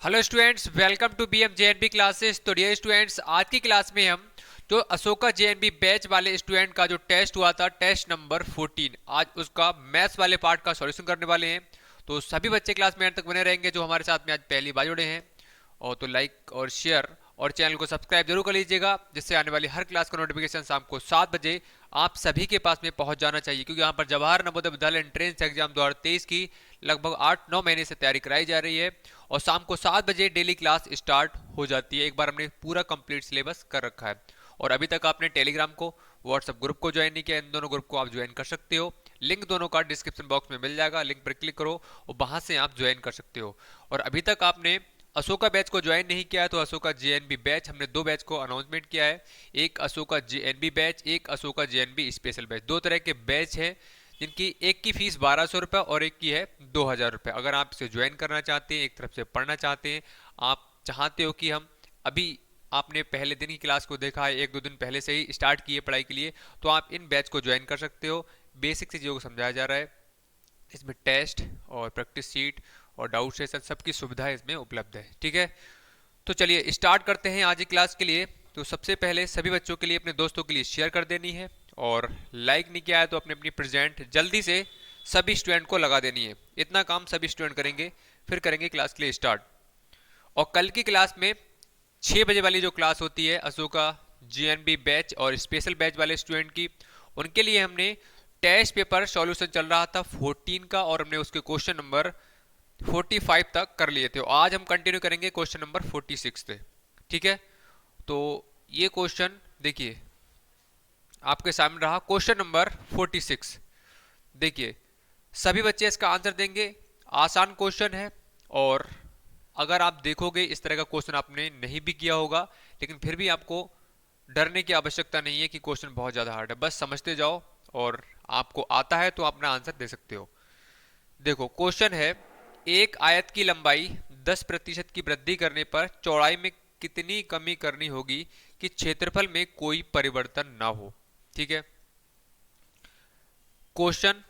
Hello students, welcome to BM JNB classes. तो dear students, आज की क्लास में हम जो अशोका जेएनबी बैच वाले स्टूडेंट का जो टेस्ट हुआ था, टेस्ट नंबर 14, आज उसका मैथ्स वाले पार्ट का सॉल्यूशन करने वाले हैं। तो सभी बच्चे क्लास में एंड तक बने रहेंगे जो हमारे साथ में आज पहली बार जुड़े हैं। और तो लाइक और शेयर और चैनल को सब्सक्राइब जरूर कर लीजिएगा, जिससे आने वाली हर क्लास का नोटिफिकेशन शाम को 7 बजे आप सभी के पास में पहुंच जाना चाहिए, क्योंकि यहाँ पर जवाहर नवोदय विद्यालय एंट्रेंस एग्जाम 2023 की लगभग 8-9 महीने से तैयारी कराई जा रही है और शाम को 7 बजे डेली क्लास स्टार्ट हो जाती है। एक बार हमने पूरा कंप्लीट सिलेबस कर रखा है। और अभी तक आपने टेलीग्राम को, व्हाट्सएप ग्रुप को ज्वाइन नहीं किया, इन दोनों ग्रुप को आप ज्वाइन कर सकते हो। लिंक दोनों का डिस्क्रिप्शन बॉक्स में मिल जाएगा, लिंक पर क्लिक करो और वहां से आप ज्वाइन कर सकते हो। और अभी तक आपने अशोका बैच को ज्वाइन नहीं किया है तो अशोका जेएनबी बैच, हमने 2 बैच को अनाउंसमेंट किया है। एक अशोका जेएनबी बैच, एक अशोका जेएनबी स्पेशल बैच। 2 तरह के बैच हैं, जिनकी एक की फीस 1200 रुपये और एक की है 2000 रुपये। अगर आप इसे ज्वाइन करना चाहते हैं, एक तरफ से पढ़ना चाहते हैं, आप चाहते हो कि हम अभी आपने पहले दिन की क्लास को देखा है, 1-2 दिन पहले से ही स्टार्ट किए पढ़ाई के लिए, तो आप इन बैच को ज्वाइन कर सकते हो। बेसिक चीज़ों को समझाया जा रहा है, इसमें टेस्ट और प्रैक्टिस शीट और डाउट सेशन सबकी सुविधाएं इसमें उपलब्ध है। ठीक है, तो चलिए स्टार्ट करते हैं आज की क्लास के लिए। तो सबसे पहले सभी बच्चों के लिए, अपने दोस्तों के लिए शेयर कर देनी है, और लाइक नहीं किया है तो अपने अपनी प्रेजेंट जल्दी से सभी स्टूडेंट को लगा देनी है। इतना काम सभी स्टूडेंट करेंगे, फिर करेंगे क्लास के लिए स्टार्ट। और कल की क्लास में 6 बजे वाली जो क्लास होती है अशोका जीएनबी बैच और स्पेशल बैच वाले स्टूडेंट की, उनके लिए हमने टेस्ट पेपर सॉल्यूशन चल रहा था 14 का, और हमने उसके क्वेश्चन नंबर 45 तक कर लिए थे। और आज हम कंटिन्यू करेंगे क्वेश्चन नंबर 46 पे। ठीक है, तो ये क्वेश्चन देखिए आपके सामने रहा, क्वेश्चन नंबर 46। देखिए सभी बच्चे इसका आंसर देंगे, आसान क्वेश्चन है। और अगर आप देखोगे इस तरह का क्वेश्चन आपने नहीं भी किया होगा, लेकिन फिर भी आपको डरने की आवश्यकता नहीं है कि क्वेश्चन बहुत ज़्यादा हार्ड है। बस समझते जाओ, और आपको आता है तो अपना आंसर दे सकते हो। देखो क्वेश्चन है, एक आयत की लंबाई 10% की वृद्धि करने पर चौड़ाई में कितनी कमी करनी होगी कि क्षेत्रफल में कोई परिवर्तन ना हो। ठीक है, क्वेश्चन,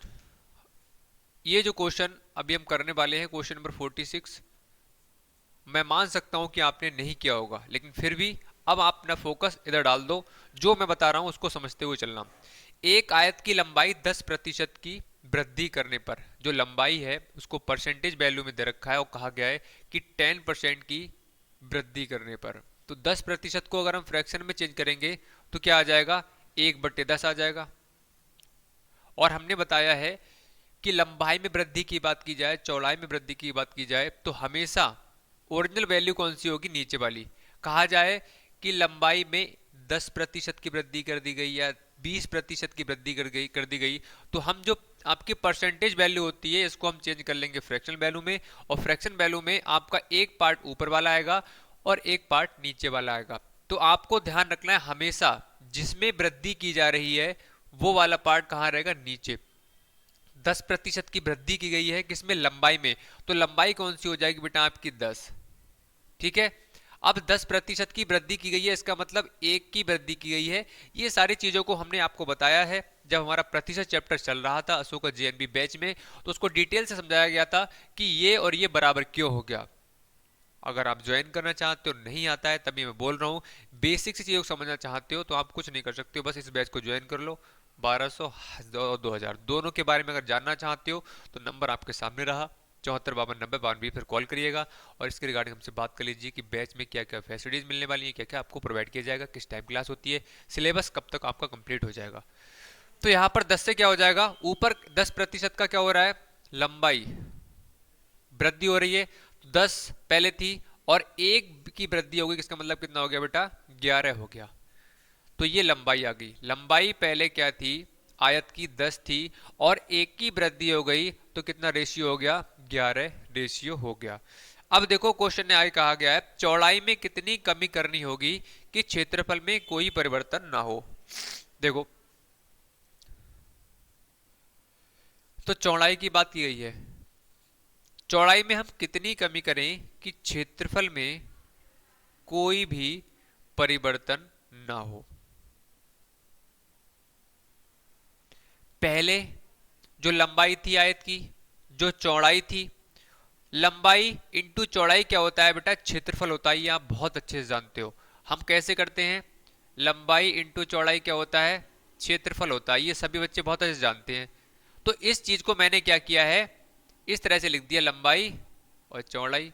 ये जो क्वेश्चन अभी हम करने वाले हैं क्वेश्चन नंबर 46, मैं मान सकता हूं कि आपने नहीं किया होगा, लेकिन फिर भी अब आप अपना फोकस इधर डाल दो, जो मैं बता रहा हूं उसको समझते हुए चलना। एक आयत की लंबाई 10% की वृद्धि करने पर, जो लंबाई है उसको परसेंटेज वैल्यू में दे रखा है और कहा गया है कि 10% की वृद्धि करने पर, तो 10% को अगर हम फ्रैक्शन में चेंज करेंगे तो क्या आ जाएगा, 1/10 आ जाएगा। और हमने बताया है कि लंबाई में वृद्धि की बात की जाए, चौड़ाई में वृद्धि की बात की जाए, तो हमेशा ओरिजिनल वैल्यू कौन सी होगी, नीचे वाली। कहा जाए कि लंबाई में 10% की वृद्धि कर दी गई या 20% की वृद्धि कर दी गई, तो हम जो आपकी परसेंटेज वैल्यू होती है इसको हम चेंज कर लेंगे फ्रैक्शन वैल्यू में। और फ्रैक्शन वैल्यू में आपका एक पार्ट ऊपर वाला आएगा और एक पार्ट नीचे वाला आएगा। तो आपको ध्यान रखना है, हमेशा जिसमें वृद्धि की जा रही है वो वाला पार्ट कहाँ रहेगा, नीचे। 10% की वृद्धि की गई है किसमें, लंबाई में, तो लंबाई कौन सी हो जाएगी बेटा आपकी 10। ठीक है, अब 10% की वृद्धि की गई है, इसका मतलब एक की वृद्धि की गई है। ये सारी चीजों को हमने आपको बताया है जब हमारा प्रतिशत चैप्टर चल रहा था अशोका जेएनबी बैच में, तो उसको डिटेल से समझाया गया था कि ये और ये बराबर क्यों हो गया। अगर आप ज्वाइन करना चाहते हो, नहीं आता है तभी मैं बोल रहा हूँ, बेसिक सी चीज़ों को समझना चाहते हो तो आप कुछ नहीं कर सकते हो, बस इस बैच को ज्वाइन कर लो। 1200 और 2000 दोनों के बारे में अगर जानना चाहते हो तो नंबर आपके सामने रहा, 74 52 90 52 फिर कॉल करिएगा और इसके रिगार्डिंग हमसे बात कर लीजिए कि बैच में क्या क्या फैसिलिटीज़ मिलने वाली है, क्या क्या आपको प्रोवाइड किया जाएगा, किस टाइम क्लास होती है, सिलेबस कब तक आपका कंप्लीट हो जाएगा। तो यहाँ पर 10 से क्या हो जाएगा, ऊपर 10% का क्या हो रहा है, लंबाई वृद्धि हो रही है, 10 पहले थी और एक की वृद्धि हो गई, किसका मतलब कितना हो गया बेटा, 11 हो गया। तो ये लंबाई आ गई, लंबाई पहले क्या थी, आयत की 10 थी और एक की वृद्धि हो गई, तो कितना रेशियो हो गया, 11 रेशियो हो गया। अब देखो क्वेश्चन में आगे कहा गया है चौड़ाई में कितनी कमी करनी होगी कि क्षेत्रफल में कोई परिवर्तन ना हो। देखो तो चौड़ाई की बात की गई है, चौड़ाई में हम कितनी कमी करें कि क्षेत्रफल में कोई भी परिवर्तन ना हो। पहले जो लंबाई थी आयत की, जो चौड़ाई थी, लंबाई इंटू चौड़ाई क्या होता है बेटा? क्षेत्रफल होता है। ये आप बहुत अच्छे से जानते हो। हम कैसे करते हैं? लंबाई इंटू चौड़ाई क्या होता है? क्षेत्रफल होता है। ये सभी बच्चे बहुत अच्छे से जानते हैं। तो इस चीज को मैंने क्या किया है, इस तरह से लिख दिया, लंबाई और चौड़ाई,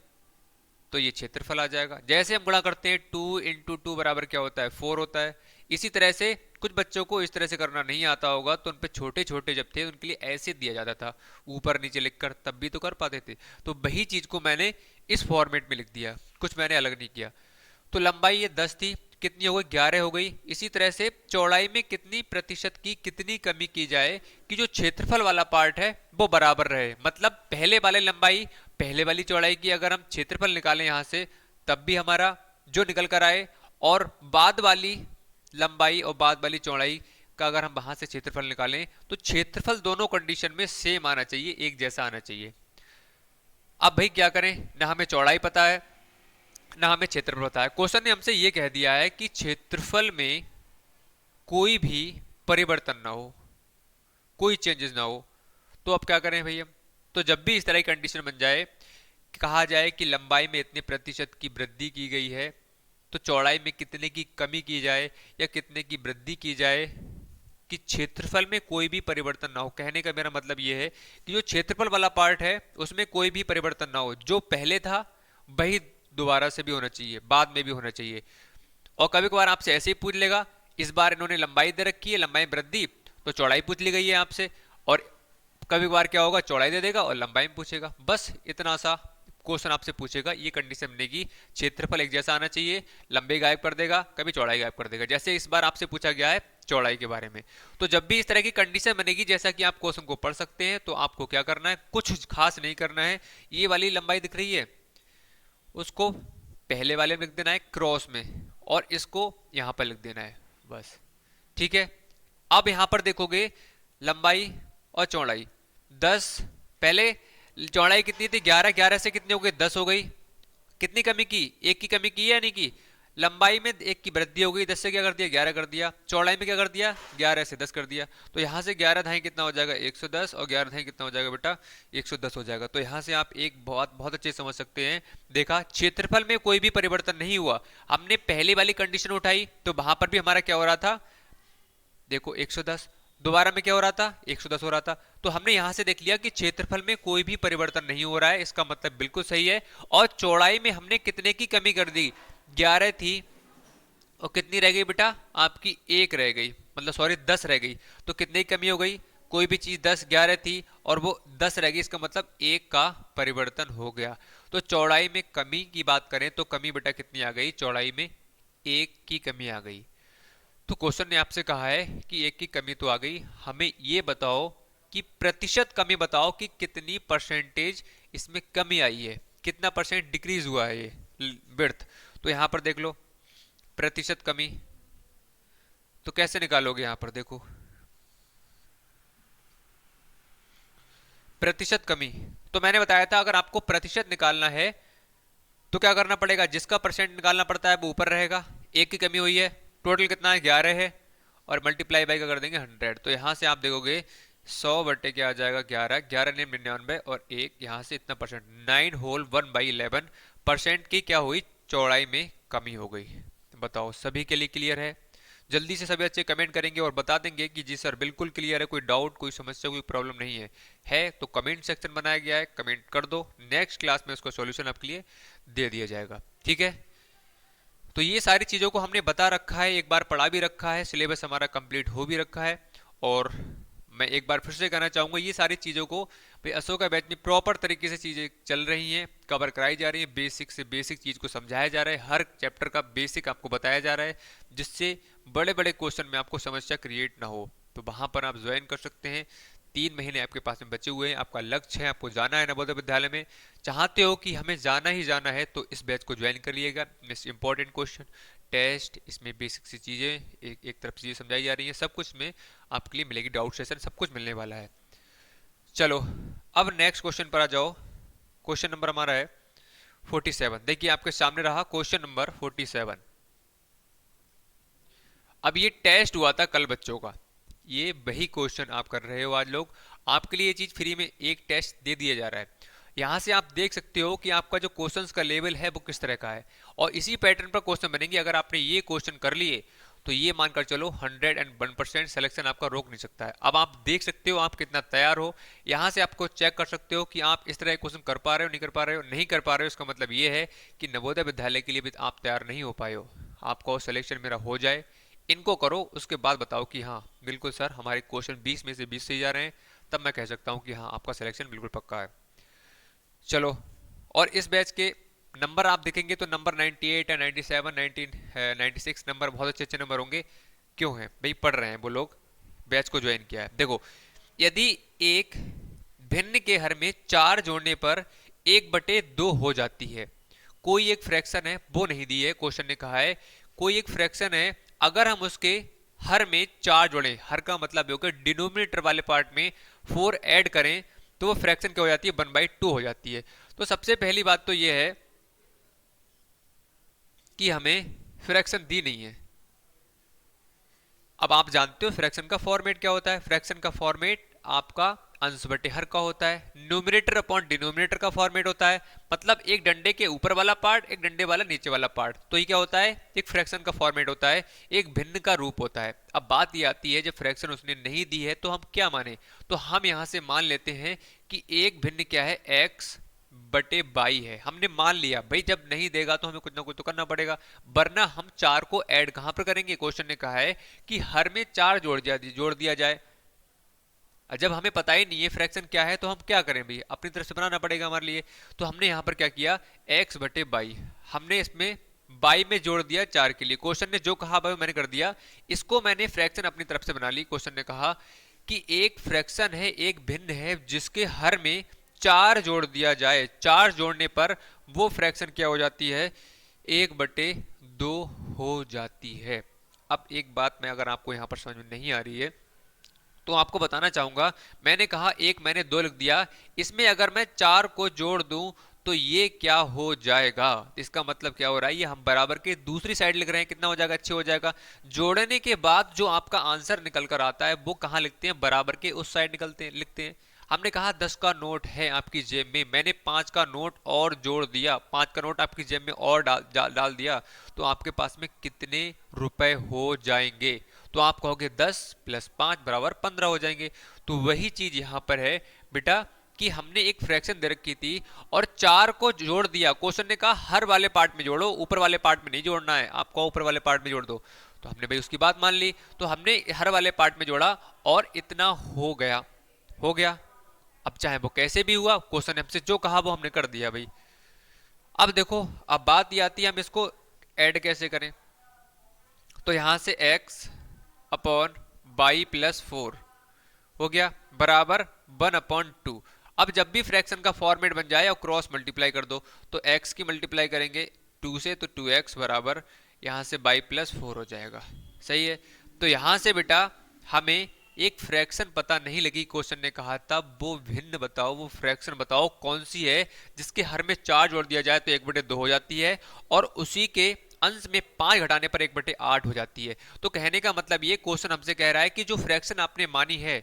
तो ये क्षेत्रफल आ जाएगा। जैसे हम गुणा करते हैं, 2 × 2 बराबर क्या होता है? 4 होता है। इसी तरह से कुछ बच्चों को इस तरह से करना नहीं आता होगा, तो उन पे छोटे छोटे जब थे उनके लिए ऐसे दिया जाता था ऊपर नीचे लिखकर, तब भी तो कर पाते थे। तो वही चीज को मैंने इस फॉर्मेट में लिख दिया, कुछ मैंने अलग नहीं किया। तो लंबाई ये 10 थी, कितनी हो गई? 11 हो गई। इसी तरह से चौड़ाई में कितनी प्रतिशत की कितनी कमी की जाए कि जो क्षेत्रफल वाला पार्ट है वो बराबर रहे। मतलब पहले वाले लंबाई पहले वाली चौड़ाई की अगर हम क्षेत्रफल निकालें यहां से, तब भी हमारा जो निकल कर आए, और बाद वाली लंबाई और बाद वाली चौड़ाई का अगर हम वहां से क्षेत्रफल निकालें, तो क्षेत्रफल दोनों कंडीशन में सेम आना चाहिए, एक जैसा आना चाहिए। अब भाई क्या करें, ना हमें चौड़ाई पता है ना हमें क्षेत्रफल पता है। क्वेश्चन ने हमसे ये कह दिया है कि क्षेत्रफल में कोई भी परिवर्तन ना हो, कोई चेंजेस ना हो। तो अब क्या करें भाई हम? तो जब भी इस तरह की कंडीशन बन जाए, कहा जाए कि लंबाई में इतने प्रतिशत की वृद्धि की गई है, तो चौड़ाई में कितने की कमी की जाए या कितने की वृद्धि की जाए कि क्षेत्रफल में कोई भी परिवर्तन ना हो। कहने का मेरा मतलब यह है कि जो क्षेत्रफल वाला पार्ट है उसमें कोई भी परिवर्तन ना हो, जो पहले था वही दोबारा से भी होना चाहिए, बाद में भी होना चाहिए। और कभी कभार आपसे ऐसे ही पूछ लेगा, इस बार इन्होंने लंबाई दे रखी है, लंबाई में वृद्धि, तो चौड़ाई पूछ ली गई है आपसे। और कभी कभार क्या होगा, चौड़ाई दे देगा और लंबाई में पूछेगा। बस इतना सा क्वेश्चन आपसे पूछेगा, ये कंडीशन बनेगी, क्षेत्रफल एक जैसा आना चाहिए, लंबाई गायब कर देगा, कभी चौड़ाई गायब कर देगा, जैसे इस बार आपसे पूछा गया है चौड़ाई के बारे में। तो जब भी इस तरह की कंडीशन बनेगी, जैसा कि आप क्वेश्चन को पढ़ सकते हैं, तो आपको क्या करना है, कुछ खास नहीं करना है। ये वाली लंबाई दिख रही है, उसको पहले वाले में लिख देना है क्रॉस में, और इसको यहां पर लिख देना है, बस। ठीक है। अब यहां पर देखोगे लंबाई और चौड़ाई 10, पहले चौड़ाई कितनी थी? 11, 11 से कितनी हो गई? 10 हो गई। कितनी कमी की? एक की कमी की या नहीं की? लंबाई में एक की वृद्धि हो गई, 10 से क्या कर दिया? 11 कर दिया। चौड़ाई में क्या कर दिया? 11 से 10 कर दिया। तो यहां से 11 धाई कितना हो जाएगा? 110, और 11 धाई कितना हो जाएगा बेटा? 110 हो जाएगा। तो यहां से आप एक बहुत बहुत अच्छे समझ सकते हैं। देखा, क्षेत्रफल में कोई भी परिवर्तन नहीं हुआ। हमने पहली वाली कंडीशन उठाई तो वहां पर भी हमारा क्या हो रहा था? देखो 110, दोबारा में क्या हो रहा था? 110 हो रहा था। तो हमने यहां से देख लिया कि क्षेत्रफल में कोई भी परिवर्तन नहीं हो रहा है, इसका मतलब बिल्कुल सही है। और चौड़ाई में हमने कितने की कमी कर दी? 11 थी, और कितनी रह गई बेटा? आपकी एक रह गई, मतलब सॉरी 10 रह गई। तो कितनी कमी हो गई? कोई भी चीज 10, 11 थी और वो 10 रह गई, इसका मतलब एक का परिवर्तन हो गया। तो चौड़ाई में कमी की बात करें तो कमी बेटा कितनी आ गई? चौड़ाई में एक की कमी आ गई। तो क्वेश्चन ने आपसे कहा है कि एक की कमी तो आ गई, हमें ये बताओ कि प्रतिशत कमी बताओ कि कितनी परसेंटेज इसमें कमी आई है, कितना परसेंट डिक्रीज हुआ है ये विड्थ। तो यहां पर देख लो प्रतिशत कमी, तो कैसे निकालोगे? यहां पर देखो प्रतिशत कमी, तो मैंने बताया था अगर आपको प्रतिशत निकालना है तो क्या करना पड़ेगा? जिसका परसेंट निकालना पड़ता है वो ऊपर रहेगा। एक की कमी हुई है, टोटल कितना है? 11 है, और मल्टीप्लाई बाई का कर देंगे 100। तो यहां से आप देखोगे 100 बटे क्या आ जाएगा? 11, 11 ने 99, और एक यहां से इतना परसेंट, 9 होल 1/11% की क्या हुई? चौड़ाई में कमी हो गई। बताओ, सभी के लिए क्लियर है? जल्दी से सभी बच्चे कमेंट करेंगे और बता देंगे कि जी सर बिल्कुल क्लियर है, कोई डाउट, कोई समस्या, कोई प्रॉब्लम नहीं है तो कमेंट सेक्शन बनाया गया है, कमेंट कर दो। नेक्स्ट क्लास में उसका सॉल्यूशन आपके लिए दे दिया जाएगा। ठीक है। तो ये सारी चीज़ों को हमने बता रखा है, एक बार पढ़ा भी रखा है, सिलेबस हमारा कंप्लीट हो भी रखा है। और मैं एक बार फिर से कहना चाहूँगा, ये सारी चीज़ों को भाई अशोका बैच में प्रॉपर तरीके से चीज़ें चल रही हैं, कवर कराई जा रही है, बेसिक से बेसिक चीज़ को समझाया जा रहा है, हर चैप्टर का बेसिक आपको बताया जा रहा है, जिससे बड़े बड़े क्वेश्चन में आपको समस्या क्रिएट ना हो। तो वहाँ पर आप ज्वाइन कर सकते हैं। 3 महीने आपके पास में बचे हुए हैं, आपका लक्ष्य है, आपको जाना है नवोदय विद्यालय में, चाहते हो कि हमें जाना ही जाना है, तो इस बैच को ज्वाइन कर लिएगा। मिस इंपॉर्टेंट क्वेश्चन, टेस्ट, इसमें बेसिक सी चीज़ें एक तरफ चीज़ें समझाई जा रही हैं, सब कुछ में आपके लिए मिलेगी, डाउट सेशन सब कुछ मिलने वाला है। चलो अब नेक्स्ट क्वेश्चन पर आ जाओ। क्वेश्चन नंबर हमारा है 47। देखिए आपके सामने रहा क्वेश्चन नंबर 47। अब ये टेस्ट हुआ था कल बच्चों का, ये वही क्वेश्चन आप कर रहे हो आज लोग। आपके लिए ये चीज फ्री में एक टेस्ट दे दिया जा रहा है। यहाँ से आप देख सकते हो कि आपका जो क्वेश्चंस का लेवल है वो किस तरह का है, और इसी पैटर्न पर क्वेश्चन बनेंगे। अगर आपने ये क्वेश्चन कर लिए तो ये मानकर चलो 101% सिलेक्शन आपका रोक नहीं सकता है। अब आप देख सकते हो आप कितना तैयार हो, यहाँ से आपको चेक कर सकते हो कि आप इस तरह के क्वेश्चन कर पा रहे हो, नहीं कर पा रहे हो। नहीं कर पा रहे हो इसका मतलब ये है कि नवोदय विद्यालय के लिए भी आप तैयार नहीं हो पाए हो। आपको सिलेक्शन मेरा हो जाए, इनको करो, उसके बाद बताओ कि हाँ बिल्कुल सर हमारे क्वेश्चन 20 में से 20 सही जा रहे हैं, तब मैं कह सकता हूँ कि हाँ आपका सिलेक्शन बिल्कुल पक्का है। चलो, और इस बैच के नंबर आप देखेंगे तो नंबर 98 है, 97, 19 है, 96 नंबर बहुत अच्छे अच्छे नंबर होंगे। क्यों हैं भाई? पढ़ रहे हैं वो लोग, बैच को ज्वाइन किया है। देखो, यदि एक भिन्न के हर में 4 जोड़ने पर 1/2 हो जाती है, कोई एक फ्रैक्शन है, वो नहीं दी है, क्वेश्चन ने कहा है कोई एक फ्रैक्शन है, अगर हम उसके हर में 4 जोड़ें, हर का मतलब होगा डिनोमिनेटर वाले पार्ट में 4 ऐड करें, तो वो फ्रैक्शन क्या हो जाती है? 1/2 हो जाती है। तो सबसे पहली बात तो ये है कि हमें फ्रैक्शन दी नहीं है। अब आप जानते हो फ्रैक्शन का फॉर्मेट क्या होता है? फ्रैक्शन का फॉर्मेट आपका अंश बटे हर का होता है, न्यूमरेटर अपॉन डिनोमिनेटर का फॉर्मेट होता है। मतलब एक डंडे के ऊपर वाला पार्ट, एक डंडे वाला नीचे वाला पार्ट, तो ये क्या होता है? एक फ्रैक्शन का फॉर्मेट होता है, एक भिन्न का रूप होता है। अब बात ये आती है, जब फ्रैक्शन उसने नहीं दी है तो हम क्या माने? तो हम यहां से मान लेते हैं कि एक भिन्न क्या है? x बटे बाई है। हमने मान लिया भाई, जब नहीं देगा तो हमें कुछ ना कुछ तो करना पड़ेगा, वरना हम 4 को ऐड कहां पर करेंगे? क्वेश्चन ने कहा है कि हर में 4 जोड़ दिया जाए। जब हमें पता ही नहीं है फ्रैक्शन क्या है तो हम क्या करें भाई? अपनी तरफ से बनाना पड़ेगा हमारे लिए। तो हमने यहां पर क्या किया? x बटे बाई, हमने इसमें बाई में जोड़ दिया 4 के लिए। क्वेश्चन ने जो कहा भाई मैंने कर दिया, इसको मैंने फ्रैक्शन अपनी तरफ से बना ली। क्वेश्चन ने कहा कि एक फ्रैक्शन है, एक भिन्न है, जिसके हर में 4 जोड़ दिया जाए, 4 जोड़ने पर वो फ्रैक्शन क्या हो जाती है? 1/2 हो जाती है। अब एक बात मैं अगर आपको यहां पर समझ में नहीं आ रही है तो आपको बताना चाहूंगा, मैंने कहा एक, मैंने 2 लिख दिया, इसमें अगर मैं 4 को जोड़ दूं तो ये क्या हो जाएगा? इसका मतलब क्या हो रहा है? ये हम बराबर के दूसरी साइड लिख रहे हैं, कितना हो जाएगा? अच्छे हो जाएगा। जोड़ने के बाद जो आपका आंसर निकल कर आता है वो कहां लिखते हैं? बराबर के उस साइड निकलते हैं, लिखते हैं। हमने कहा 10 का नोट है आपकी जेब में, मैंने 5 का नोट और जोड़ दिया, 5 का नोट आपकी जेब में और डाल दिया, तो आपके पास में कितने रुपए हो जाएंगे? तो आप कहोगे 10 + 5 = 15 हो जाएंगे। तो वही चीज यहां पर है बेटा कि हमने एक फ्रैक्शन दे रखी थी और 4 को जोड़ दिया। क्वेश्चन ने कहा हर वाले पार्ट में जोड़ो, ऊपर वाले पार्ट में नहीं जोड़ना है, आपको ऊपर वाले पार्ट में जोड़ दो। तो हमने भाई उसकी बात मान ली, तो हमने हर वाले पार्ट में जोड़ा और इतना हो गया, हो गया। अब चाहे वो कैसे भी हुआ, क्वेश्चन ने हमसे जो कहा वो हमने कर दिया भाई। अब देखो, अब बात ये आती है हम इसको ऐड कैसे करें? तो यहां से x अपॉन बाई प्लस 4 हो गया बराबर 1/2। अब जब भी फ्रैक्शन का फॉर्मेट बन जाए और क्रॉस मल्टीप्लाई कर दो, तो x की मल्टीप्लाई करेंगे 2 से, तो 2x बराबर यहां से बाई प्लस 4 हो जाएगा। सही है। तो यहां से बेटा हमें एक फ्रैक्शन पता नहीं लगी, क्वेश्चन ने कहा था वो भिन्न बताओ, वो फ्रैक्शन बताओ कौन सी है जिसके हर में 4 जोड़ दिया जाए तो 1/2 हो जाती है, और उसी के अंश में 5 घटाने पर 1/8 हो जाती है। तो कहने का मतलब ये क्वेश्चन हमसे कह रहा है कि जो फ्रैक्शन आपने मानी है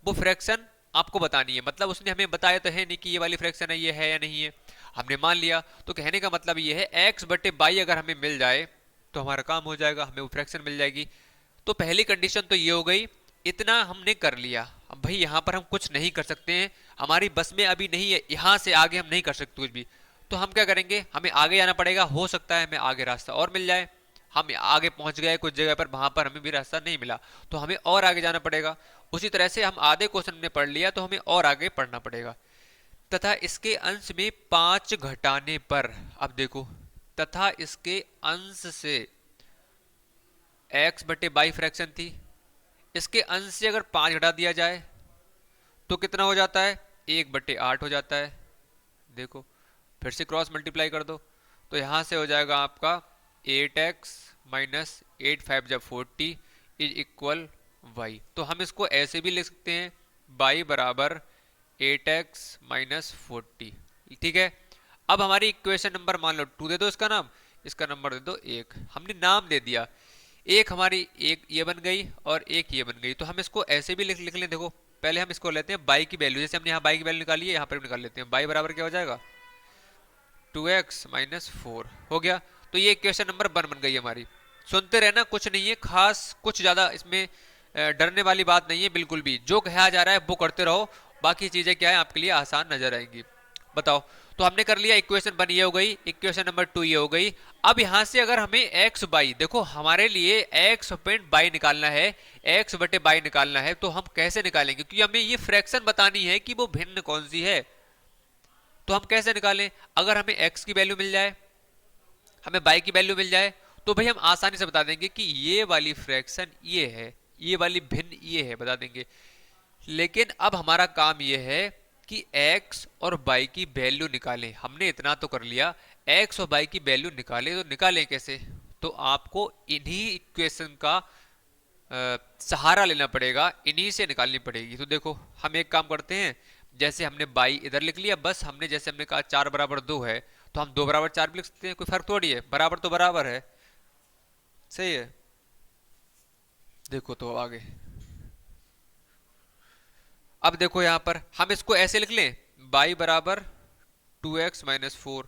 वो फ्रैक्शन आपको बतानी है। मतलब उसने हमें बताया तो है नहीं कि ये वाली फ्रैक्शन है, ये है या नहीं है, हमने मान लिया। तो कहने का मतलब ये है x बटे बाई अगर हमें मिल जाए तो हमारा काम हो जाएगा, हमें वो फ्रैक्शन मिल जाएगी। तो पहली कंडीशन तो ये हो गई, इतना हमने कर लिया। अब भाई यहाँ पर हम कुछ नहीं कर सकते हैं, हमारी बस में अभी नहीं है, यहाँ से आगे हम नहीं कर सकते कुछ भी। तो हम क्या करेंगे? हमें आगे जाना पड़ेगा, हो सकता है हमें आगे रास्ता और मिल जाए। हम आगे पहुंच गए कुछ जगह पर, वहां पर हमें भी रास्ता नहीं मिला तो हमें और आगे जाना पड़ेगा। उसी तरह से हम आधे क्वेश्चन में पढ़ लिया तो हमें और आगे पढ़ना पड़ेगा। तथा इसके अंश में 5 घटाने पर, अब देखो, तथा इसके अंश से x बटे बाई फ्रैक्शन थी, इसके अंश से अगर 5 घटा दिया जाए तो कितना हो जाता है? 1/8 हो जाता है। देखो फिर से क्रॉस मल्टीप्लाई कर दो, तो यहां से हो जाएगा आपका 8x माइनस 8 5 जब 40 इज इक्वल y। तो हम इसको ऐसे भी लिख सकते हैं, y बराबर 8x माइनस 40। ठीक है। अब हमारी इक्वेशन नंबर मान लो 2 दे दो, इसका नाम, इसका नंबर दे दो 1। हमने नाम दे दिया, एक हमारी एक ये बन गई और एक ये बन गई। तो हम इसको ऐसे भी लिख लें, देखो पहले हम इसको लेते हैं बाई की वैल्यू, जैसे हमने यहाँ बाई की वैल्यू निकाली है, यहाँ पर भी निकाल लेते हैं। बाई बराबर क्या हो जाएगा 2x माइनस 4 हो गया। तो ये इक्वेशन नंबर 1 बन गई हमारी। सुनते रहना, कुछ नहीं है खास, कुछ ज्यादा इसमें डरने वाली बात नहीं है बिल्कुल भी। जो कहा जा रहा है वो करते रहो, बाकी चीजें क्या है आपके लिए आसान नजर आएंगी। बताओ, तो हमने कर लिया इक्वेशन 1 ये हो गई, इक्वेशन नंबर 2 ये हो गई। अब यहां से अगर हमें x बाई, देखो हमारे लिए x पॉइंट बाई निकालना है, x बटे बाई निकालना है, तो हम कैसे निकालेंगे? क्योंकि हमें ये फ्रैक्शन बतानी है कि वो भिन्न कौन सी है। तो हम कैसे निकालें? अगर हमें x की वैल्यू मिल जाए, हमें बाई की वैल्यू मिल जाए, तो भाई हम आसानी से बता देंगे कि ये वाली फ्रैक्शन ये है, ये वाली भिन्न ये है, बता देंगे। लेकिन अब हमारा काम ये है कि x और y की वैल्यू निकालें। हमने इतना तो कर लिया, x और y की वैल्यू निकालें, तो निकालें कैसे? तो आपको इन्हीं इक्वेशन का सहारा लेना पड़ेगा, इन्हीं से निकालनी पड़ेगी। तो देखो हम एक काम करते हैं, जैसे हमने बाई इधर लिख लिया, बस हमने जैसे हमने कहा 4 बराबर 2 है, तो हम 2 बराबर 4 भी लिख सकते हैं, कोई फर्क थोड़ी है, बराबर तो बराबर है। सही है। देखो तो आगे, अब देखो यहां पर हम इसको ऐसे लिख लें, बाई बराबर 2x माइनस 4।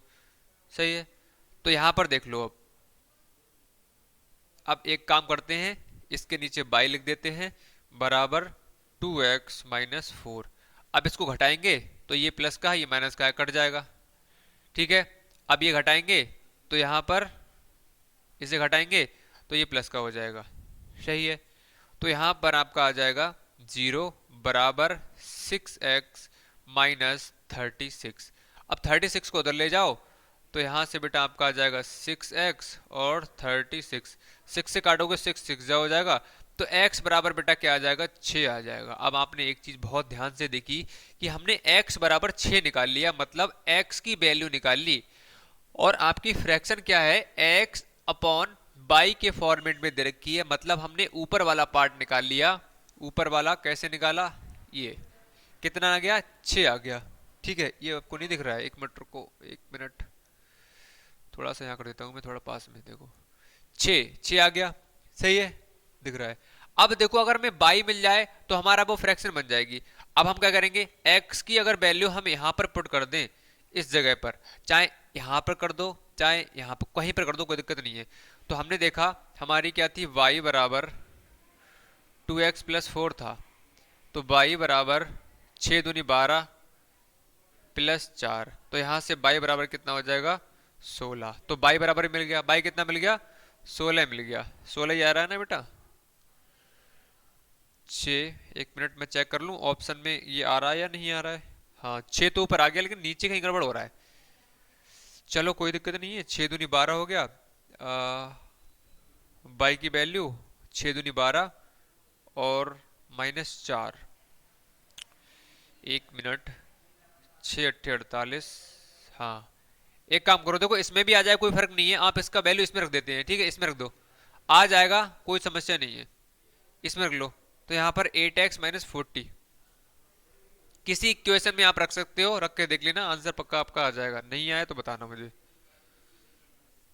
सही है। तो यहां पर देख लो, अब एक काम करते हैं, इसके नीचे बाई लिख देते हैं, बराबर 2x माइनस 4। अब इसको घटाएंगे तो ये प्लस का है, ये माइनस का है, कट जाएगा। ठीक है। अब ये घटाएंगे तो यहां पर इसे घटाएंगे तो ये प्लस का हो जाएगा। सही है। तो यहां पर आपका आ जाएगा 0 बराबर 6x माइनस 36। अब 36 को उधर ले जाओ, तो यहां से बेटा आपका आ जाएगा 6x और 36, 6 से काटोगे 6 6 जा हो जाएगा, तो x बराबर बेटा क्या आ जाएगा 6 आ जाएगा। अब आपने एक चीज बहुत ध्यान से देखी कि हमने x बराबर 6 निकाल लिया, मतलब x की वैल्यू निकाल ली, और आपकी फ्रैक्शन क्या है x अपॉन बाई के फॉर्मेट में दे रखी है, मतलब हमने ऊपर वाला पार्ट निकाल लिया। ऊपर वाला कैसे निकाला? ये कितना आ गया 6 आ गया। ठीक है, ये आपको नहीं दिख रहा है, एक मिनट रुको, एक मिनट, थोड़ा सा यहाँ कर देता हूँ मैं, थोड़ा पास में देखो, 6 आ गया। सही है, दिख रहा है। अब देखो अगर हमें बाई मिल जाए तो हमारा वो फ्रैक्शन बन जाएगी। अब हम क्या करेंगे, x की अगर वैल्यू हम यहाँ पर पुट कर दें, इस जगह पर, चाहे यहाँ पर कर दो चाहे यहाँ पर कहीं पर कर दो, कोई दिक्कत नहीं है। तो हमने देखा हमारी क्या थी, y बराबर 2x प्लस 4 था, तो y बराबर 6 दूनी 12 प्लस 4, तो यहाँ से y बराबर कितना हो जाएगा 16। तो y बराबर मिल गया, y कितना मिल गया 16 मिल गया। 16 ही आ रहा है ना बेटा? 6, एक मिनट में चेक कर लूं ऑप्शन में ये आ रहा है या नहीं आ रहा है। हाँ 6 तो ऊपर आ गया, लेकिन नीचे कहीं गड़बड़ हो रहा है। चलो कोई दिक्कत नहीं है, 6 दूनी 12 हो गया। y की वैल्यू 6 दूनी 12 और माइनस 4, एक मिनट, 6 अट्ठे 48। हाँ एक काम करो, देखो इसमें भी आ जाए कोई फर्क नहीं है, आप इसका वैल्यू इसमें रख देते हैं। ठीक है, इसमें रख दो, आ जाएगा, कोई समस्या नहीं है, इसमें रख लो। तो यहाँ पर 8x माइनस 40 किसी इक्वेशन में आप रख सकते हो, रख के देख लेना, आंसर पक्का आपका आ जाएगा। नहीं आया तो बताना मुझे।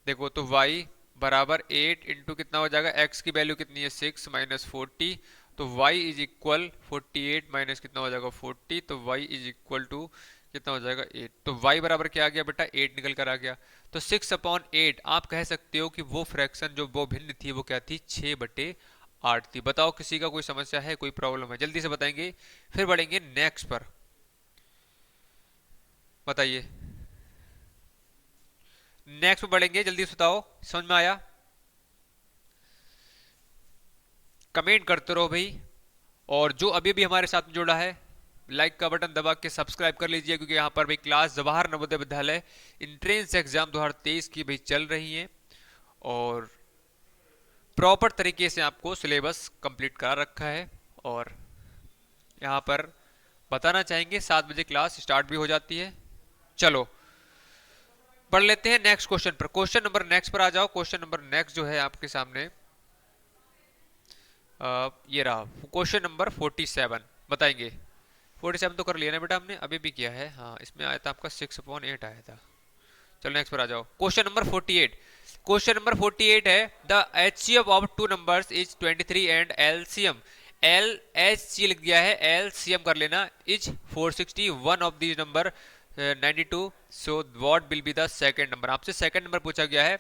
देखो तो y बराबर 8 इंटू कितना हो जाएगा, x की वैल्यू कितनी है 6 माइनस 40, तो y इज इक्वल 48 माइनस कितना हो जाएगा 40, तो y इज इक्वल टू कितना हो जाएगा 8। तो y बराबर क्या आ गया बेटा 8 निकल कर आ गया। तो 6 अपॉन 8 आप कह सकते हो कि वो फ्रैक्शन जो वो भिन्न थी वो क्या थी 6 बटे 8 थी। बताओ किसी का कोई समस्या है, कोई प्रॉब्लम है? जल्दी से बताएंगे, फिर बढ़ेंगे नेक्स्ट पर। बताइए, नेक्स्ट पर बढ़ेंगे, जल्दी से बताओ, समझ में आया? कमेंट करते रहो भाई, और जो अभी भी हमारे साथ जुड़ा है लाइक का बटन दबा के सब्सक्राइब कर लीजिए, क्योंकि यहाँ पर भाई class Jawahar Navodaya Vidyalaya entrance exam 2023 की भाई चल रही है, और प्रॉपर तरीके से आपको सिलेबस कंप्लीट करा रखा है। और यहाँ पर बताना चाहेंगे 7 बजे क्लास स्टार्ट भी हो जाती है। चलो पढ़ लेते हैं नेक्स्ट क्वेश्चन पर। क्वेश्चन नंबर नेक्स्ट पर आ जाओ। क्वेश्चन नंबर नेक्स्ट जो है आपके सामने ये रहा, क्वेश्चन नंबर 47। बताएंगे 47 तो कर लिया ना बेटा हमने, अभी भी किया है। हाँ इसमें आया था आपका 6/8 आया था। चलो नेक्स्ट पर आ जाओ। Question number 48। क्वेश्चन नंबर 48 है, the HCF of two numbers is 23 and LCM L H C लिख दिया है, एल सी एम कर लेना, is 460, one of these number 92, so what will be the second number. आपसे second number पूछा गया है,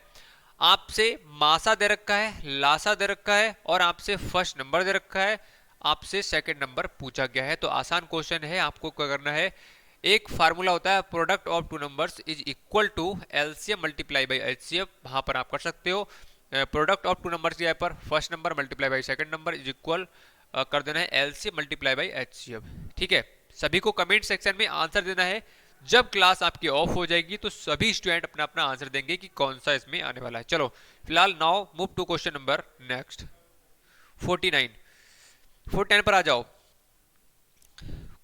आपसे मासा दे रखा है, लासा दे रखा है, और आपसे फर्स्ट नंबर दे रखा है, आपसे सेकंड नंबर पूछा गया है। तो आसान क्वेश्चन है, आपको क्या करना है, एक फार्मूला होता है product of two numbers is equal to LCM multiply by HCF, वहां पर आप कर सकते हो। प्रोडक्ट ऑफ टू नंबर्स दिया है पर first number multiply by second number is equal कर देना है एलसीएम मल्टीप्लाई बाई एचसीएफ। ठीक है, सभी को कमेंट सेक्शन में आंसर देना है। जब क्लास आपकी ऑफ हो जाएगी तो सभी स्टूडेंट अपना अपना आंसर देंगे कि कौन सा इसमें आने वाला है। चलो फिलहाल now move to question number next 49। 49 पर आ जाओ।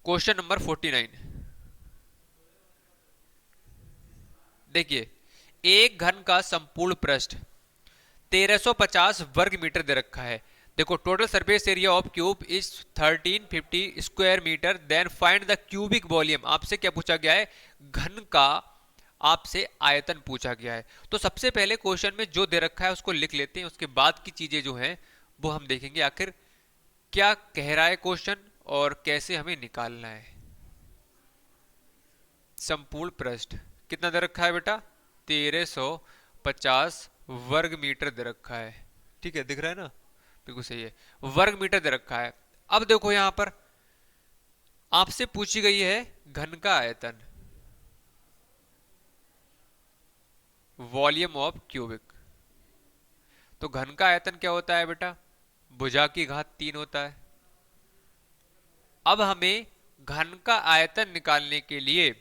क्वेश्चन नंबर 49 देखिए, एक घन का संपूर्ण पृष्ठ 1350 वर्ग मीटर दे रखा है। देखो total surface area of cube is 1350 square metre, then find the cubic volume. आपसे क्या पूछा गया है, घन का आपसे आयतन पूछा गया है। तो सबसे पहले क्वेश्चन में जो दे रखा है उसको लिख लेते हैं, उसके बाद की चीजें जो हैं वो हम देखेंगे आखिर क्या कह रहा है क्वेश्चन और कैसे हमें निकालना है। संपूर्ण पृष्ठ कितना दे रखा है बेटा, 1350 वर्ग मीटर दे रखा है। ठीक है, दिख रहा है ना, बिल्कुल सही है, वर्ग मीटर दे रखा है। अब देखो यहां पर आपसे पूछी गई है घन का आयतन, वॉल्यूम ऑफ क्यूबिक। तो घन का आयतन क्या होता है बेटा, भुजा की घात 3 होता है। अब हमें घन का आयतन निकालने के लिए,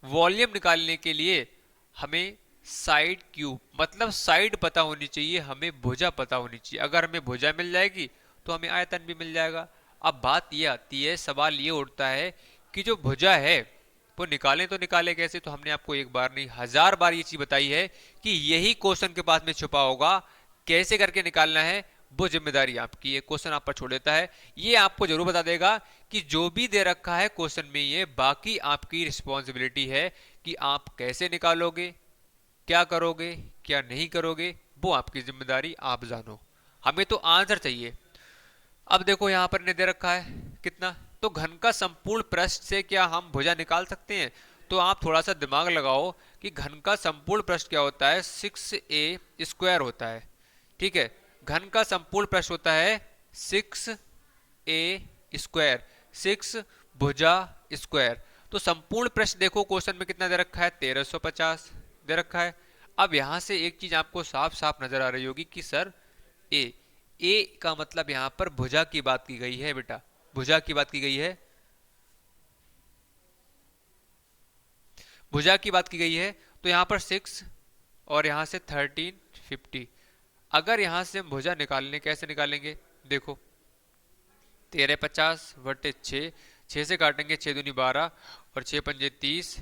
वॉल्यूम निकालने के लिए हमें साइड क्यूब मतलब साइड पता होनी चाहिए, हमें भुजा पता होनी चाहिए। अगर हमें भुजा मिल जाएगी तो हमें आयतन भी मिल जाएगा। अब बात ये आती है, सवाल ये उठता है कि जो भुजा है वो निकालें तो निकाले कैसे। तो हमने आपको एक बार नहीं 1000 बार ये चीज बताई है कि यही क्वेश्चन के पास में छुपा होगा, कैसे करके निकालना है वो जिम्मेदारी आपकी है। क्वेश्चन आप पर छोड़ देता है, ये आपको जरूर बता देगा कि जो भी दे रखा है क्वेश्चन में, ये बाकी आपकी रिस्पॉन्सिबिलिटी है कि आप कैसे निकालोगे, क्या करोगे, क्या नहीं करोगे, वो आपकी जिम्मेदारी, आप जानो। हमें तो आंसर चाहिए। अब देखो यहां पर ने दे रखा है कितना, तो घन का संपूर्ण पृष्ठ से क्या हम भुजा निकाल सकते हैं। तो आप थोड़ा सा दिमाग लगाओ कि घन का संपूर्ण पृष्ठ क्या होता है, 6a स्क्वायर होता है। ठीक है, घन का संपूर्ण पृष्ठ होता है 6a स्क्वायर, 6 भुजा स्क्वायर। तो संपूर्ण पृष्ठ देखो क्वेश्चन में कितना दे रखा है, 1350 दे रखा है। अब यहां से एक चीज आपको साफ साफ नजर आ रही होगी कि सर ए का मतलब यहां पर भुजा की बात की गई है बेटा, भुजा की बात की गई है, भुजा की बात की गई है। तो यहां पर 6 और यहां से 1350। अगर यहां से हम भुजा निकालने, कैसे निकालेंगे, देखो 1350 बटे 6, 6 से काटेंगे 6 दूनी 12 और 6 पंजे 30,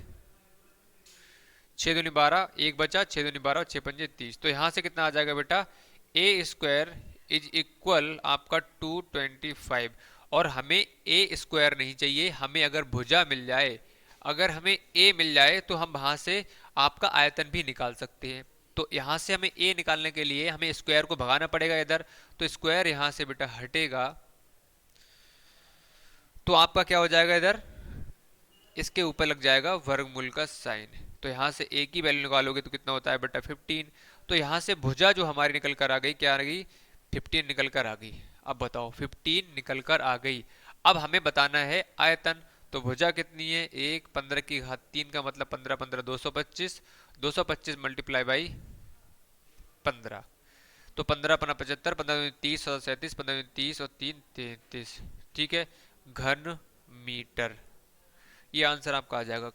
6 दूनी 12, एक बचा, 6 दूनी 12 और 6 पंजे 30। तो यहां से कितना आ जाएगा बेटा, ए स्क्वायर इज इक्वल आपका 225। और हमें ए स्क्वायर नहीं चाहिए, हमें अगर भुजा मिल जाए, अगर हमें ए मिल जाए तो हम वहां से आपका आयतन भी निकाल सकते हैं। तो यहां से हमें ए निकालने के लिए हमें स्क्वायर को भगाना पड़ेगा इधर, तो स्क्वायर यहां से बेटा हटेगा, तो आपका क्या हो जाएगा, इधर इसके ऊपर लग जाएगा वर्गमूल का साइन। तो यहां से ए की वैल्यू निकालोगे तो कितना होता है बेटा 15। तो यहां से भुजा जो हमारी निकल कर आ गई, क्या आ गई, 15 निकल कर आ गई। अब बताओ 15 निकल कर आ गई। अब हमें बताना है आयतन। तो भुजा कितनी है, 1 15 की घात 3 का मतलब 15 15 225, 225 मल्टीप्लाई बाई 15। तो 15 15 75, 15 30 और 37, 15 30 और 3 33। ठीक है, घन मीटर, ये आंसर आपका आ जाएगा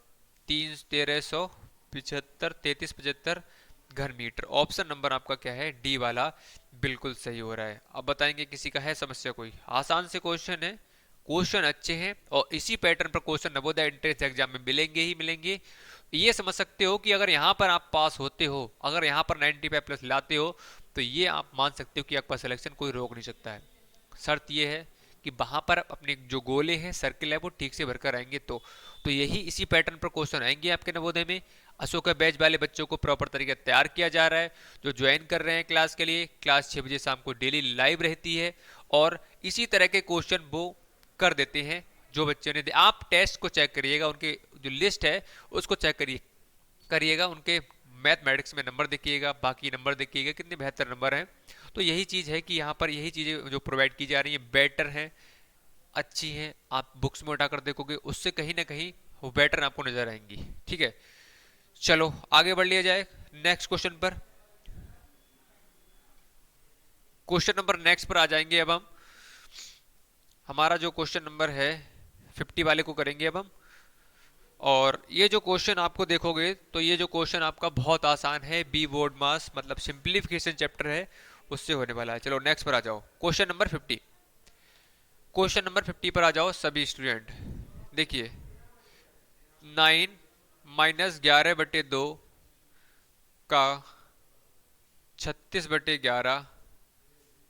1375 33 75 घन मीटर। ऑप्शन नंबर आपका क्या है, डी वाला बिल्कुल सही हो रहा है। अब बताएंगे किसी का है समस्या, कोई आसान से क्वेश्चन है, क्वेश्चन अच्छे हैं और इसी पैटर्न पर क्वेश्चन नवोदय एंट्रेंस एग्जाम में मिलेंगे ही मिलेंगे। ये समझ सकते हो कि अगर यहाँ पर आप पास होते हो, अगर यहाँ पर 95 प्लस लाते हो, तो ये आप मान सकते हो कि आपका सिलेक्शन कोई रोक नहीं सकता है। शर्त ये है कि वहां पर अपने जो गोले हैं, सर्किल है, वो ठीक से भरकर आएंगे। तो यही इसी पैटर्न पर क्वेश्चन आएंगे आपके नवोदय में। अशोका बैच वाले बच्चों को प्रॉपर तरीके तैयार किया जा रहा है। जो ज्वाइन कर रहे हैं क्लास के लिए, क्लास 6 बजे शाम को डेली लाइव रहती है और इसी तरह के क्वेश्चन वो कर देते हैं जो बच्चे ने आप टेस्ट को चेक करिएगा, उनके जो लिस्ट है उसको चेक करिएगा, उनके मैथमेटिक्स में नंबर देखिएगा, बाकी नंबर देखिएगा कितने बेहतर नंबर हैं। तो यही चीज़ है कि यहाँ पर यही चीज़ें जो प्रोवाइड की जा रही हैं बेटर हैं, अच्छी हैं। आप बुक्स में उठाकर देखोगे उससे कहीं ना कहीं वो बेटर आपको नजर आएंगी। ठीक है, चलो आगे बढ़ लिया जाए नेक्स्ट क्वेश्चन पर। क्वेश्चन नंबर नेक्स्ट पर आ जाएंगे अब हम। हमारा जो क्वेश्चन नंबर है 50 वाले को करेंगे अब हम। और ये जो क्वेश्चन आपको देखोगे तो ये जो क्वेश्चन आपका बहुत आसान है, बी बोर्ड मास मतलब सिंप्लीफिकेशन चैप्टर है, उससे होने वाला है। चलो नेक्स्ट पर आ जाओ, क्वेश्चन नंबर 50। क्वेश्चन नंबर 50 पर आ जाओ सभी स्टूडेंट। देखिए 9 माइनस 11/2 का 36/11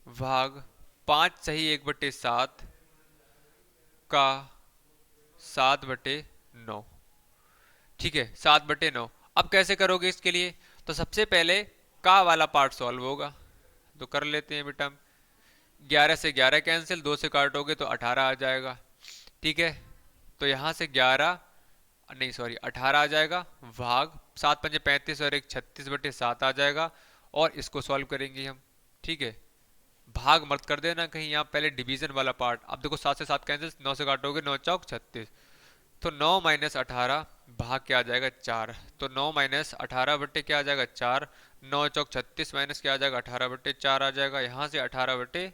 भाग 5 सही 1/7 का 7/9। ठीक है, 7/9। अब कैसे करोगे इसके लिए? तो सबसे पहले का वाला पार्ट सॉल्व होगा, तो कर लेते हैं बेटा। 11 से 11 कैंसिल, 2 से काटोगे तो 18 आ जाएगा। ठीक है, तो यहाँ से 11 नहीं सॉरी 18 आ जाएगा, भाग 7 पंजे 35 और 1 36/7 आ जाएगा। और इसको सॉल्व करेंगे हम। ठीक है, भाग मत कर देना कहीं, यहाँ पहले डिवीजन वाला पार्ट। अब देखो 7 से 7 कैंसिल, 9 से काटोगे 9 चौक 36, तो 9 माइनस 18 भाग क्या आ जाएगा 4। तो 9 माइनस 18 क्या आ जाएगा 4। 9 चौक 36 माइनस क्या आ जाएगा 18/4 आ जाएगा। यहाँ से 18/4,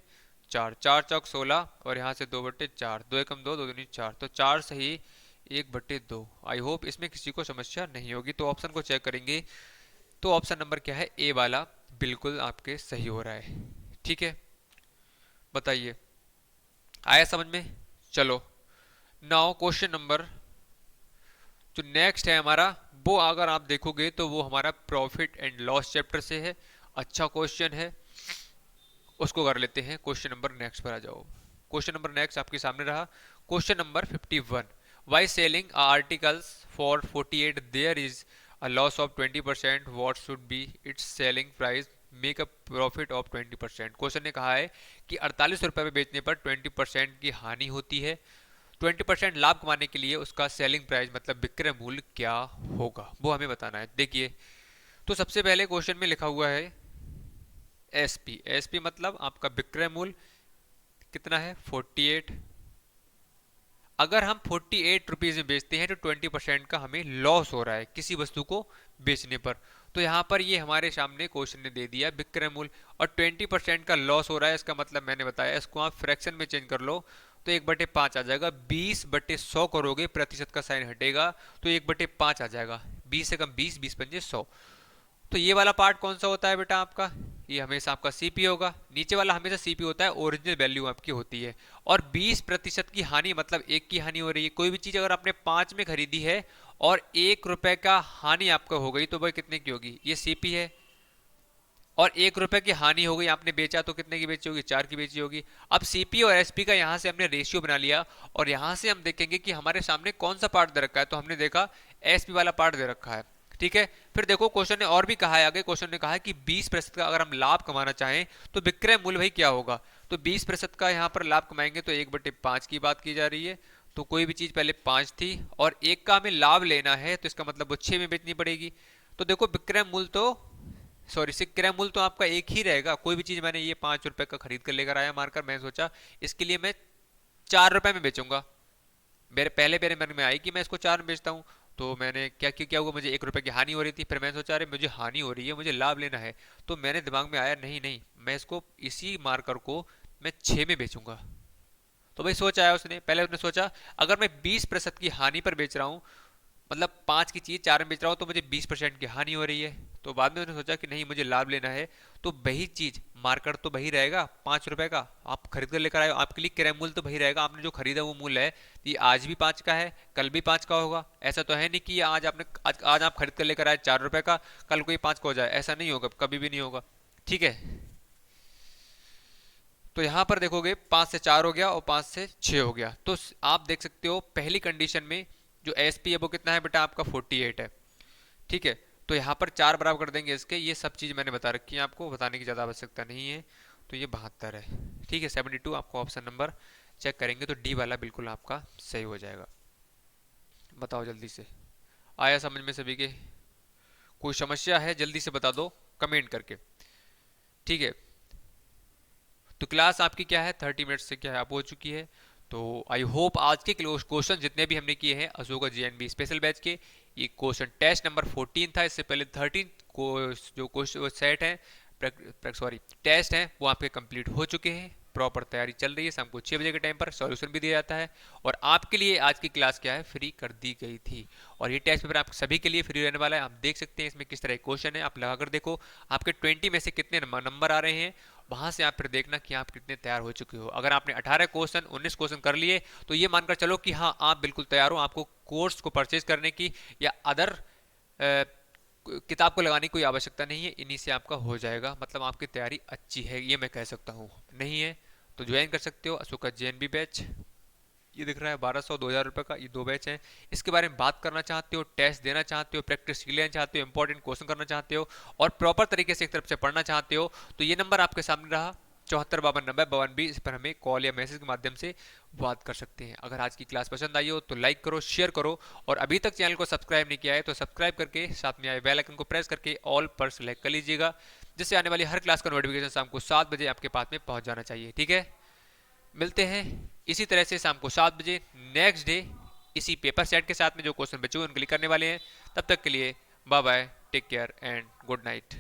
4 चौक 16 और यहाँ से 2/4, 2 एकम 2, 2 दूनी 4, तो 4 सही 1/2। आई होप इसमें किसी को समस्या नहीं होगी। तो ऑप्शन को चेक करेंगे तो ऑप्शन नंबर क्या है, ए वाला बिल्कुल आपके सही हो रहा है। ठीक है, बताइए आया समझ में? चलो नाउ क्वेश्चन नंबर जो नेक्स्ट है हमारा, वो अगर आप देखोगे तो वो हमारा प्रॉफिट एंड लॉस चैप्टर से है। अच्छा क्वेश्चन है, उसको कर लेते हैं। क्वेश्चन नंबर नेक्स्ट पर आ जाओ। क्वेश्चन नंबर नेक्स्ट आपके सामने रहा, question number 51। By selling articles for 48 there is a loss of 20%, what should be its selling price make a profit of 20%। Question ने कहा है कि 48 रुपए में बेचने पर 20% की हानि होती है, 20% लाभ कमाने के लिए उसका सेलिंग प्राइस मतलब विक्रय मूल्य क्या होगा, वो हमें बताना है। देखिए तो सबसे पहले क्वेश्चन में लिखा हुआ है एसपी। एसपी मतलब आपका विक्रय मूल्य कितना है 48। अगर हम 48 रुपीज में बेचते हैं तो 20% का हमें लॉस हो रहा है किसी वस्तु को बेचने पर। तो यहाँ पर ये हमारे सामने क्वेश्चन ने दे दिया विक्रय मूल्य और 20% का लॉस हो रहा है, इसका मतलब मैंने बताया इसको आप फ्रैक्शन में चेंज कर लो तो 1/5 आ जाएगा। 20/100 करोगे, प्रतिशत का साइन हटेगा तो 1/5 आ जाएगा। 20 से कम 20, 20 पंजे 100। तो ये वाला पार्ट कौन सा होता है बेटा आपका, ये हमेशा आपका सीपी होगा। नीचे वाला हमेशा सीपी होता है, ओरिजिनल वैल्यू आपकी होती है। और 20% की हानि मतलब एक की हानि हो रही है। कोई भी चीज अगर आपने 5 में खरीदी है और 1 रुपए का हानि आपका हो गई तो वह कितने की होगी, ये सीपी है। और 1 रुपए की हानि हो गई, आपने बेचा तो कितने की बेची होगी, 4 की बेची होगी। अब सीपी और एसपी का यहाँ से हमने रेशियो बना लिया और यहाँ से हम देखेंगे कि हमारे सामने कौन सा पार्ट दे रखा है। तो हमने देखा एसपी वाला पार्ट दे रखा है। ठीक है, फिर देखो क्वेश्चन ने और भी कहा है, आगे क्वेश्चन ने कहा है कि 20% का अगर हम लाभ कमाना चाहें तो विक्रय मूल्य भाई क्या होगा। तो 20% का यहाँ पर लाभ कमाएंगे तो 1/5 की बात की जा रही है। तो कोई भी चीज पहले 5 थी और 1 का हमें लाभ लेना है तो इसका मतलब वो 6 में बेचनी पड़ेगी। तो देखो विक्रय मूल्य तो सॉरी विक्रय मूल्य तो आपका एक ही रहेगा। कोई भी चीज मैंने ये 5 रुपए का खरीद कर लेकर आया मारकर, मैं सोचा इसके लिए मैं 4 रुपए में बेचूंगा। मेरे मन में आई कि मैं इसको 4 में बेचता हूँ। तो मैंने क्या हुआ, मुझे 1 रुपए की हानि हो रही थी। फिर मैंने सोचा अरे मुझे हानि हो रही है, मुझे लाभ लेना है। तो मैंने दिमाग में आया नहीं नहीं मैं इसको इसी मार्कर को मैं 6 में बेचूंगा। तो भाई सोच आया उसने, पहले उसने सोचा अगर मैं 20% की हानि पर बेच रहा हूँ, मतलब 5 की चीज 4 में बेच रहा हूँ तो मुझे 20% की हानि हो रही है। तो बाद में उन्होंने सोचा कि नहीं मुझे लाभ लेना है। तो वही चीज मार्कर तो वही रहेगा 5 रुपए का, आप खरीद कर लेकर आए, आपके लिए क्रय मूल्य तो वही रहेगा। आपने जो खरीदा वो मूल्य है, ये आज भी 5 का है कल भी 5 का होगा। ऐसा तो है नहीं कि आज आप खरीद कर लेकर आए 4 रुपए का, कल कोई 5 का हो जाए, ऐसा नहीं होगा, कभी भी नहीं होगा। ठीक है, तो यहां पर देखोगे 5 से 4 हो गया और 5 से 6 हो गया। तो आप देख सकते हो पहली कंडीशन में जो एसपी है वो कितना है बेटा आपका 48 है। ठीक है, तो यहाँ पर 4 बराबर कर देंगे इसके। ये सब चीज मैंने बता रखी है, आपको बताने की ज्यादा आवश्यकता नहीं है। तो ये 72 है। ठीक है, 72 आपको ऑप्शन नंबर चेक करेंगे तो डी वाला बिल्कुल आपका सही हो जाएगा। बताओ जल्दी से, आया समझ में सभी के? कोई समस्या है जल्दी से बता दो कमेंट करके। ठीक है, तो क्लास आपकी क्या है 30 मिनट से क्या है आप हो चुकी है। तो आई होप आज के क्वेश्चन जितने भी हमने किए हैं अशोका जेएनबी स्पेशल बैच के, ये क्वेश्चन टेस्ट नंबर 14 था, इससे पहले 13 को जो क्वेश्चन सेट है सॉरी टेस्ट हैं वो आपके कंप्लीट हो चुके हैं। प्रॉपर तैयारी चल रही है, शाम को 6 बजे के टाइम पर सॉल्यूशन भी दिया जाता है। और आपके लिए आज की क्लास क्या है फ्री कर दी गई थी। और ये टेस्ट पेपर आप सभी के लिए फ्री रहने वाला है। आप देख सकते हैं इसमें किस तरह के क्वेश्चन है, आप लगाकर देखो आपके 20 में से कितने नंबर आ रहे हैं। वहां से आप फिर देखना कि आप कितने तैयार हो चुके हो। अगर आपने 18 क्वेश्चन 19 क्वेश्चन कर लिए तो ये मानकर चलो कि हाँ आप बिल्कुल तैयार हो। आपको कोर्स को परचेज करने की या अदर किताब को लगाने की कोई आवश्यकता नहीं है, इन्हीं से आपका हो जाएगा। मतलब आपकी तैयारी अच्छी है ये मैं कह सकता हूँ। नहीं है तो ज्वाइन कर सकते हो अशोका जेएनबी बैच। ये दिख रहा है 1200 2000 रुपये का, ये 2 बैच हैं। इसके बारे में बात करना चाहते हो, टेस्ट देना चाहते हो, प्रैक्टिस लेना चाहते हो, इंपॉर्टेंट क्वेश्चन करना चाहते हो और प्रॉपर तरीके से एक तरफ से पढ़ना चाहते हो तो ये नंबर आपके सामने रहा 74 52 90 52 20। इस पर हमें कॉल या मैसेज के माध्यम से बात कर सकते हैं। अगर आज की क्लास पसंद आई हो तो लाइक करो, शेयर करो और अभी तक चैनल को सब्सक्राइब नहीं किया है तो सब्सक्राइब करके साथ में आए बेल आइकन को प्रेस करके ऑल पर सेलेक्ट कर लीजिएगा, जिससे आने वाली हर क्लास का नोटिफिकेशन शाम को 7 बजे आपके पास में पहुंच जाना चाहिए। ठीक है, मिलते हैं इसी तरह से शाम को 7 बजे नेक्स्ट डे इसी पेपर सेट के साथ में जो क्वेश्चन बचे हुए उनके लिए करने वाले हैं। तब तक के लिए bye bye, take care and good night.